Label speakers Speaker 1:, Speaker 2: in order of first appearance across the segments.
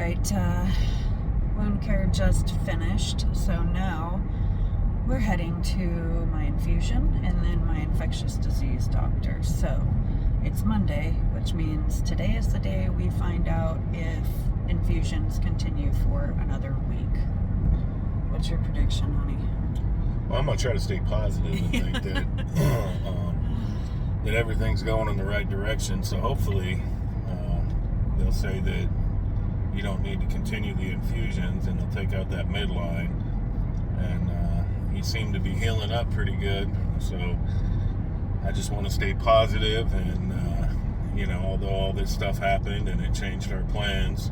Speaker 1: Alright, wound care just finished, so now we're heading to my infusion and then my infectious disease doctor. So it's Monday, which means today is the day we find out if infusions continue for another week. What's your prediction, honey?
Speaker 2: Well, I'm going to try to stay positive and think that, that everything's going in the right direction. So hopefully they'll say that you don't need to continue the infusions and they'll take out that midline. And he seemed to be healing up pretty good. So I just want to stay positive and, you know, although all this stuff happened and it changed our plans,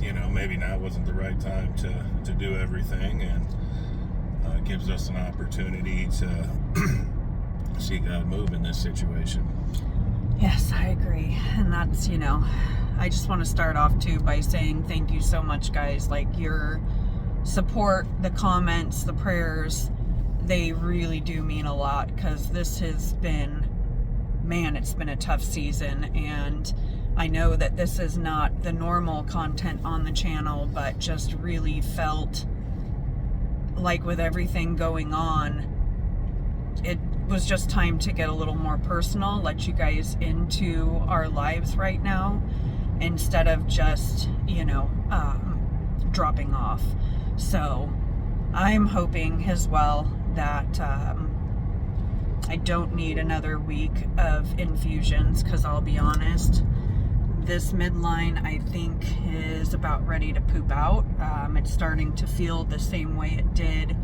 Speaker 2: you know, maybe now wasn't the right time to do everything, and it gives us an opportunity to see God move in this situation.
Speaker 1: Yes, I agree. And that's, you know, I just want to start off too by saying thank you so much, guys. Like, your support, the comments, the prayers, they really do mean a lot, because this has been, man, it's been a tough season. And I know that this is not the normal content on the channel, but just really felt like with everything going on, it was just time to get a little more personal, let you guys into our lives right now, instead of just, you know, dropping off. So I'm hoping as well that I don't need another week of infusions, because I'll be honest, this midline I think is about ready to poop out. It's starting to feel the same way it did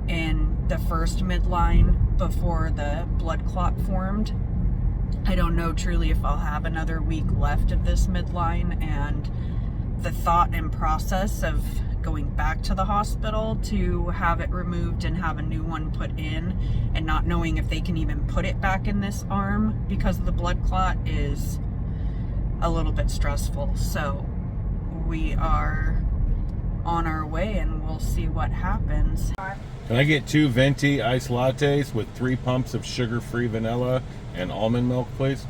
Speaker 1: in the first midline before the blood clot formed. I don't know truly if I'll have another week left of this midline, and the thought and process of going back to the hospital to have it removed and have a new one put in, and not knowing if they can even put it back in this arm because of the blood clot, is a little bit stressful. So we are on our way and we'll see what happens.
Speaker 2: Can I get 2 venti iced lattes with 3 pumps of sugar-free vanilla and almond milk, please?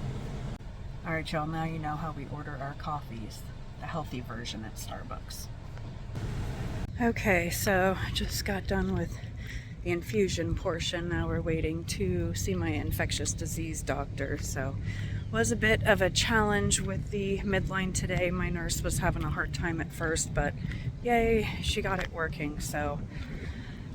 Speaker 1: Alright, y'all, now you know how we order our coffees, the healthy version at Starbucks. Okay, so just got done with the infusion portion. Now we're waiting to see my infectious disease doctor. So was a bit of a challenge with the midline today. My nurse was having a hard time at first, but yay, she got it working. So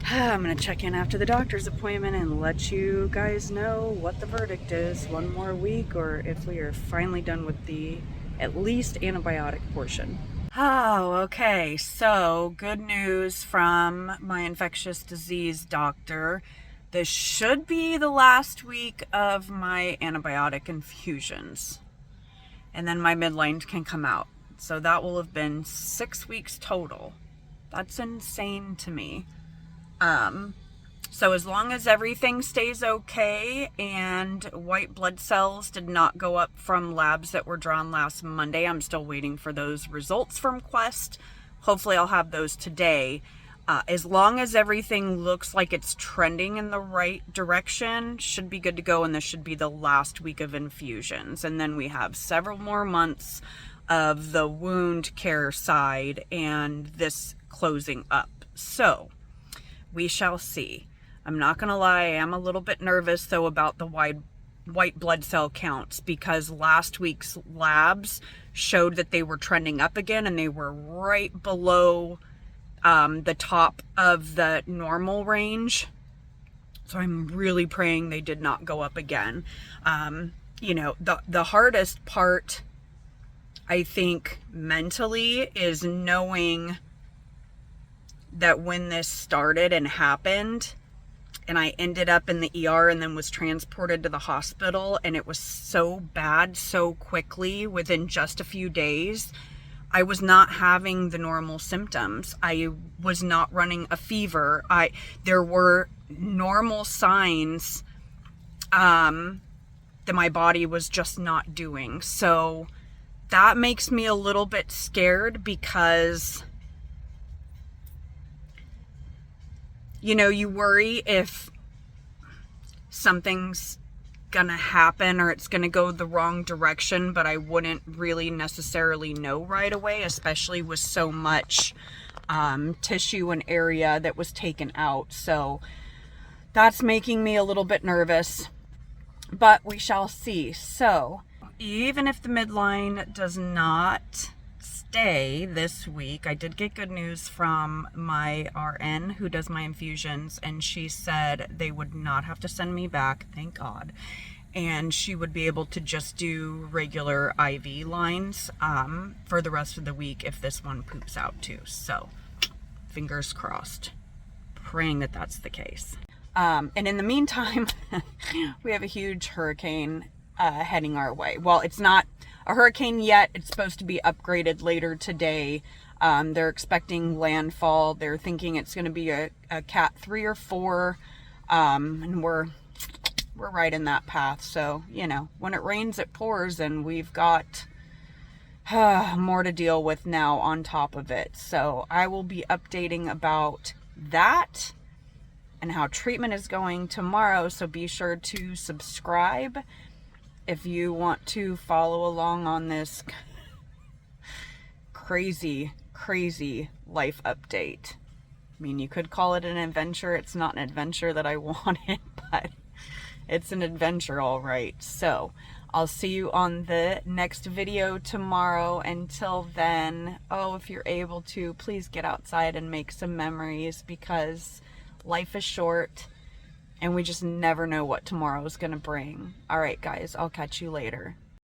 Speaker 1: I'm gonna check in after the doctor's appointment and let you guys know what the verdict is. One more week, or if we are finally done with the at least antibiotic portion. Oh, okay, so good news from my infectious disease doctor. This should be the last week of my antibiotic infusions, and then my midline can come out. So that will have been 6 weeks total. That's insane to me. So as long as everything stays okay and white blood cells did not go up from labs that were drawn last Monday, I'm still waiting for those results from Quest. Hopefully I'll have those today. As long as everything looks like it's trending in the right direction, should be good to go, and this should be the last week of infusions. And then we have several more months of the wound care side and this closing up. So we shall see. I'm not gonna lie, I am a little bit nervous though about the white blood cell counts, because last week's labs showed that they were trending up again, and they were right below the top of the normal range. So I'm really praying they did not go up again. You know, the hardest part, I think, mentally, is knowing that when this started and happened, and I ended up in the ER and then was transported to the hospital, and it was so bad so quickly within just a few days, I was not having the normal symptoms. I was not running a fever. There were normal signs that my body was just not doing. So that makes me a little bit scared, because, you know, you worry if something's gonna happen or it's gonna go the wrong direction, but I wouldn't really necessarily know right away, especially with so much tissue and area that was taken out. So that's making me a little bit nervous, but we shall see. So even if the midline does not stay this week, I did get good news from my RN who does my infusions, and she said they would not have to send me back, thank God, and she would be able to just do regular IV lines for the rest of the week if this one poops out too. So fingers crossed, praying that that's the case. And in the meantime, we have a huge hurricane heading our way. Well, it's not a hurricane yet. It's supposed to be upgraded later today. They're expecting landfall. They're thinking it's going to be a Cat 3 or 4. And we're right in that path. So, you know, when it rains, it pours, and we've got more to deal with now on top of it. So I will be updating about that and how treatment is going tomorrow. So be sure to subscribe if you want to follow along on this crazy life update. I mean, you could call it an adventure. It's not an adventure that I wanted, but it's an adventure, all right. So I'll see you on the next video tomorrow. Until then, if you're able to, please get outside and make some memories, because life is short and we just never know what tomorrow is going to bring. All right, guys, I'll catch you later.